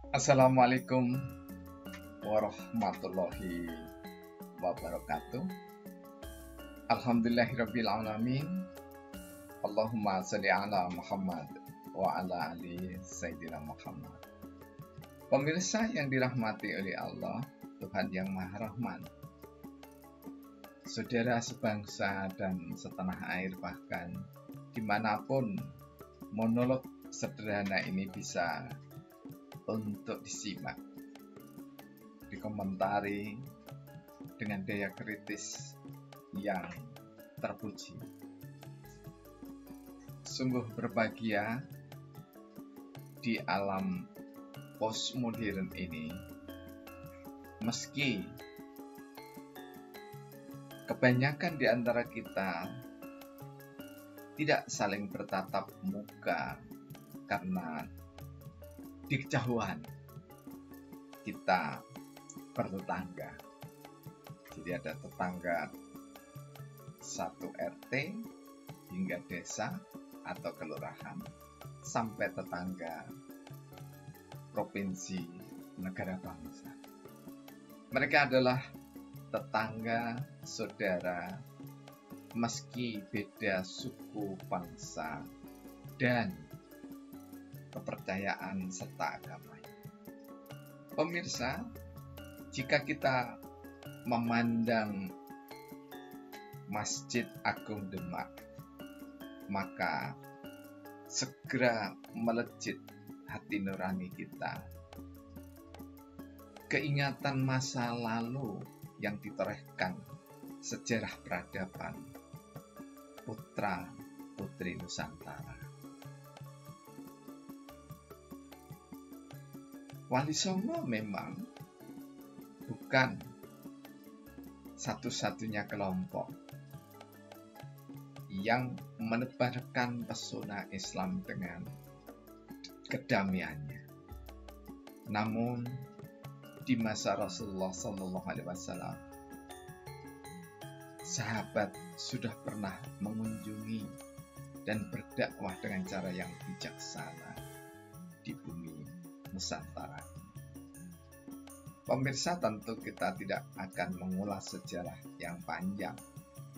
Assalamualaikum warahmatullahi wabarakatuh. Alhamdulillahirabbil alamin. Allahumma shalli ala Muhammad wa ala ali Sayyidina Muhammad. Pemirsa yang dirahmati oleh Allah, Tuhan yang Maha Rahman, saudara sebangsa dan setanah air, bahkan dimanapun monolog sederhana ini bisa untuk disimak, dikomentari dengan daya kritis yang terpuji. Sungguh berbahagia di alam postmodern ini, meski kebanyakan di antara kita tidak saling bertatap muka karena di kejauhan kita bertetangga. Jadi ada tetangga satu RT hingga desa atau kelurahan, sampai tetangga provinsi, negara bangsa. Mereka adalah tetangga, saudara, meski beda suku, bangsa, dan kepercayaan serta agama. Pemirsa, jika kita memandang Masjid Agung Demak, maka segera melejit hati nurani kita. Keingatan masa lalu yang ditorehkan sejarah peradaban putra putri Nusantara. Wali Songo memang bukan satu-satunya kelompok yang menebarkan pesona Islam dengan kedamaiannya. Namun di masa Rasulullah SAW, sahabat sudah pernah mengunjungi dan berdakwah dengan cara yang bijaksana di bumi Nusantara. Pemirsa, tentu kita tidak akan mengulas sejarah yang panjang,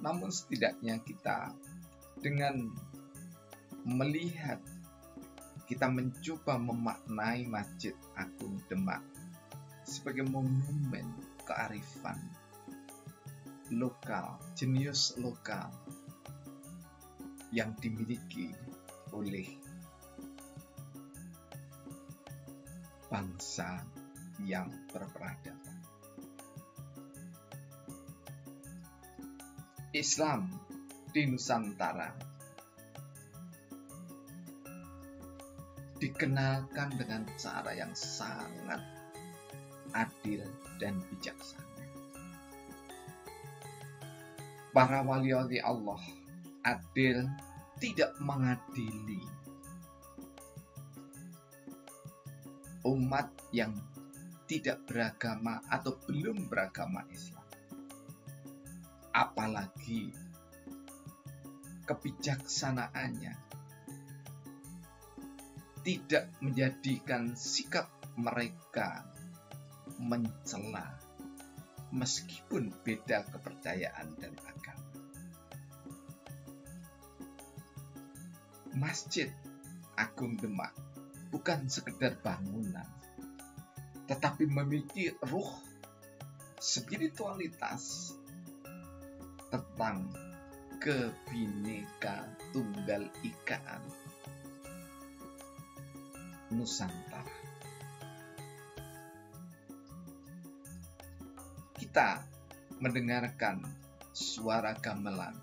namun setidaknya kita dengan melihat, kita mencoba memaknai Masjid Agung Demak sebagai monumen kearifan lokal, jenius lokal yang dimiliki oleh bangsa yang berperadaban. Islam di Nusantara dikenalkan dengan cara yang sangat adil dan bijaksana. Para wali-wali Allah adil, tidak mengadili umat yang tidak beragama atau belum beragama Islam. Apalagi kebijaksanaannya tidak menjadikan sikap mereka mencela meskipun beda kepercayaan dan agama. Masjid Agung Demak bukan sekedar bangunan, tetapi memiliki ruh spiritualitas tentang Kebhinneka Tunggal Ikaan Nusantara. Kita mendengarkan suara gamelan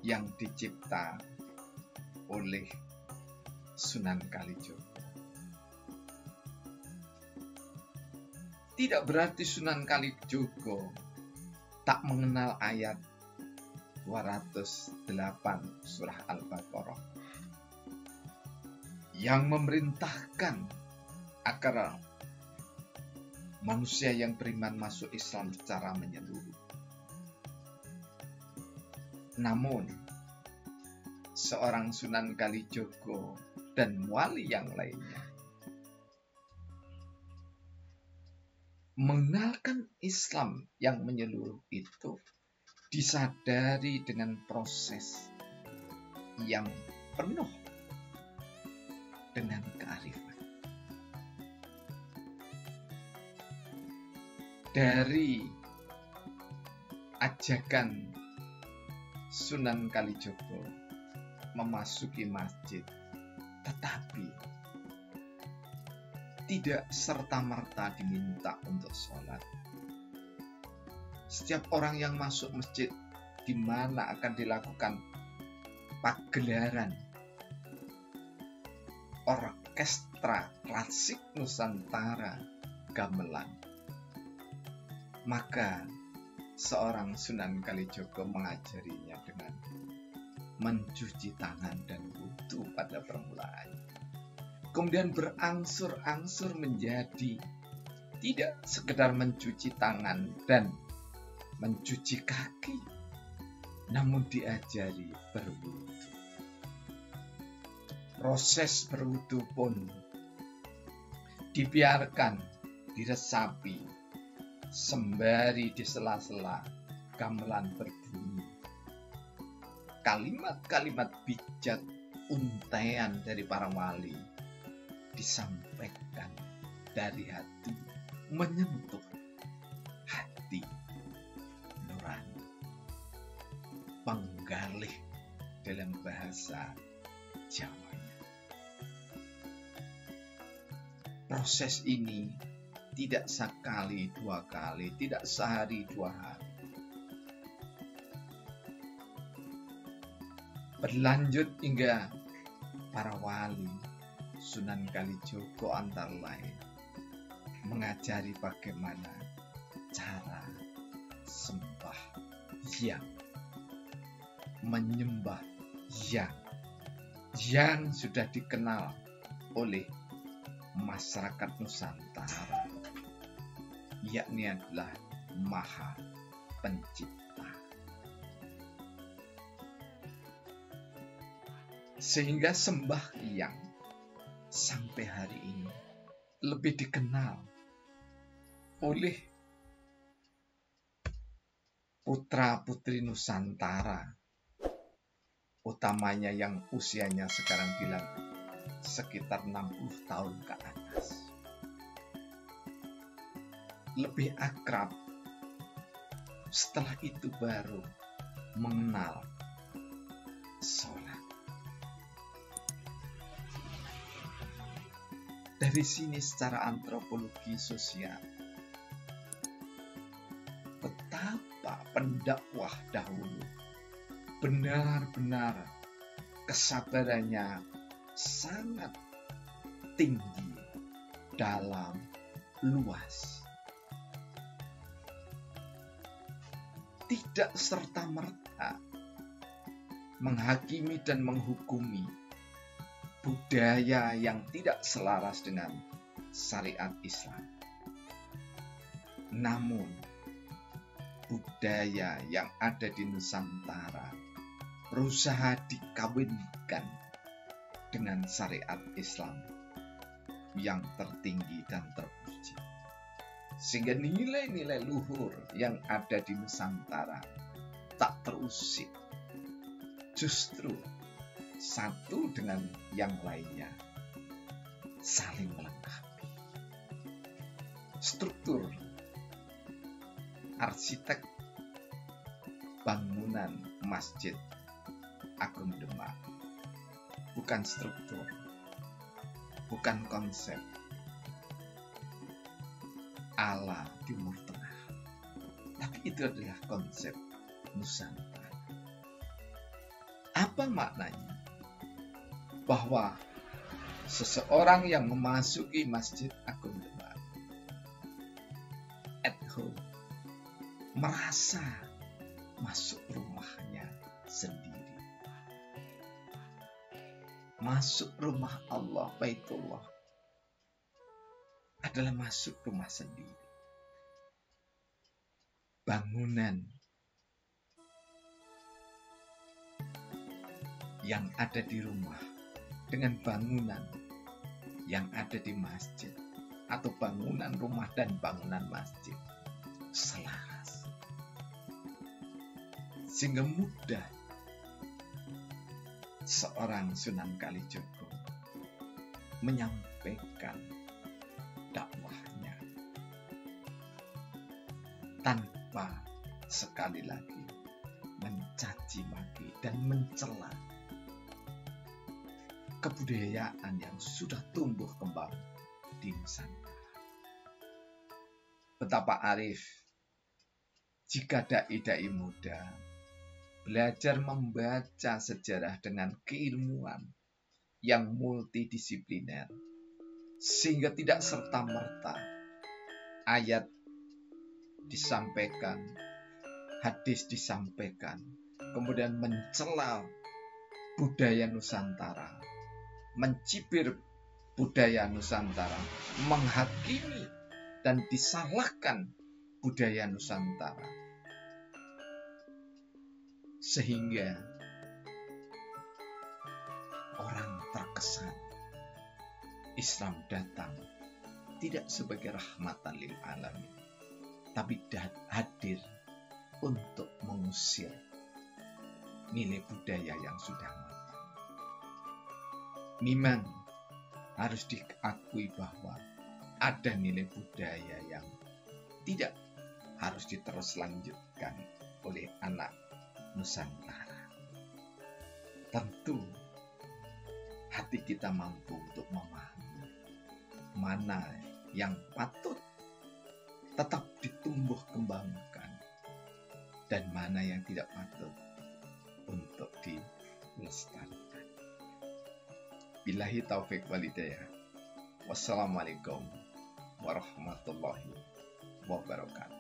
yang dicipta oleh Sunan Kalijogo. Tidak berarti Sunan Kalijogo tak mengenal ayat 208 surah Al-Baqarah yang memerintahkan agar manusia yang beriman masuk Islam secara menyeluruh. Namun, seorang Sunan Kalijogo dan wali yang lainnya mengenalkan Islam yang menyeluruh itu disadari dengan proses yang penuh dengan kearifan. Dari ajakan Sunan Kalijogo memasuki masjid, tetapi tidak serta-merta diminta untuk sholat. Setiap orang yang masuk masjid di mana akan dilakukan pagelaran orkestra klasik Nusantara gamelan, maka seorang Sunan Kalijogo mengajarinya dengan mencuci tangan dan wudu pada permulaannya. Kemudian berangsur-angsur menjadi tidak sekedar mencuci tangan dan mencuci kaki, namun diajari berwudu. Proses berwudu pun dibiarkan, diresapi, sembari di sela-sela gamelan berbunyi. Kalimat-kalimat bijak untaian dari para wali disampaikan dari hati, menyentuh hati nurani. Penggalih dalam bahasa Jawanya. Proses ini tidak sekali dua kali, tidak sehari dua hari. Berlanjut hingga para wali Sunan Kalijogo antara lain mengajari bagaimana cara sembah yang, menyembah yang sudah dikenal oleh masyarakat Nusantara, yakni adalah Maha Pencipta. Sehingga sembahyang sampai hari ini lebih dikenal oleh putra-putri Nusantara, utamanya yang usianya sekarang bilang sekitar 60 tahun ke atas. Lebih akrab, setelah itu baru mengenal sholat. Dari sini secara antropologi sosial, betapa pendakwah dahulu benar-benar kesabarannya sangat tinggi dalam luas. Tidak serta-merta menghakimi dan menghukumi budaya yang tidak selaras dengan syariat Islam. Namun, budaya yang ada di Nusantara berusaha dikawinkan dengan syariat Islam yang tertinggi dan terpuji. Sehingga nilai-nilai luhur yang ada di Nusantara tak terusik. Justru satu dengan yang lainnya saling melengkapi. Struktur arsitek bangunan Masjid Agung Demak bukan struktur, bukan konsep ala Timur Tengah, tapi itu adalah konsep Nusantara. Apa maknanya? Bahwa seseorang yang memasuki Masjid Agung Demak at home, merasa masuk rumahnya sendiri, masuk rumah Allah, Baitullah, adalah masuk rumah sendiri. Bangunan yang ada di rumah dengan bangunan yang ada di masjid atau bangunan rumah dan bangunan masjid selaras. Sehingga mudah seorang Sunan Kalijogo menyampaikan dakwahnya tanpa sekali lagi mencaci maki dan mencela kebudayaan yang sudah tumbuh kembang di Nusantara. Betapa arif jika dai-dai muda belajar membaca sejarah dengan keilmuan yang multidisipliner, sehingga tidak serta-merta ayat disampaikan, hadis disampaikan, kemudian mencela budaya Nusantara, mencibir budaya Nusantara, menghakimi dan disalahkan budaya Nusantara, sehingga orang terkesan Islam datang tidak sebagai rahmatan lil alamin, tapi hadir untuk mengusir nilai budaya yang sudah matang. Memang harus diakui bahwa ada nilai budaya yang tidak harus diteruslanjutkan oleh anak Nusantara. Tentu hati kita mampu untuk memahami mana yang patut tetap ditumbuh kembangkan dan mana yang tidak patut untuk dilestarikan. Billahi taufik wal hidayah. Wassalamualaikum warahmatullahi wabarakatuh.